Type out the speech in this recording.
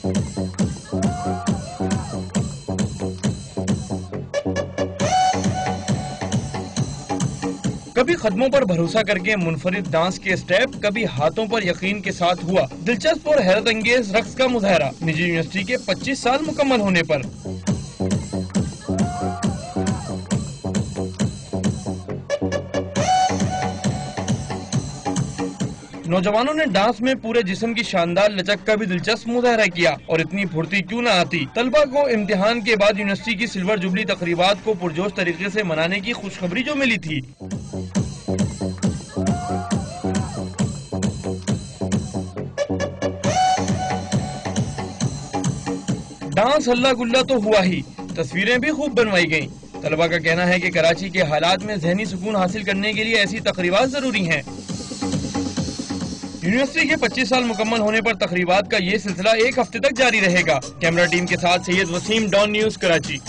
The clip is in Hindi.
कभी कदमों पर भरोसा करके मुनफरिद डांस के स्टेप, कभी हाथों पर यकीन के साथ हुआ दिलचस्प और हैरत अंगेज रक्स का मुजाहरा निजी यूनिवर्सिटी के 25 साल मुकम्मल होने पर। नौजवानों ने डांस में पूरे जिस्म की शानदार लचक का भी दिलचस्प मुजाहरा किया और इतनी फुर्ती क्यों न आती, तलबा को इम्तिहान के बाद यूनिवर्सिटी की सिल्वर जुबली तकरीबात को पुरजोश तरीके से मनाने की खुशखबरी जो मिली थी। डांस हल्ला गुल्ला तो हुआ ही, तस्वीरें भी खूब बनवाई गईं। तलबा का कहना है कि कराची के हालात में जहनी सुकून हासिल करने के लिए ऐसी तकरीबात जरूरी हैं। यूनिवर्सिटी के 25 साल मुकम्मल होने पर तकरीबात का ये सिलसिला 1 हफ्ते तक जारी रहेगा। कैमरा टीम के साथ सैयद वसीम, डॉन न्यूज़, कराची।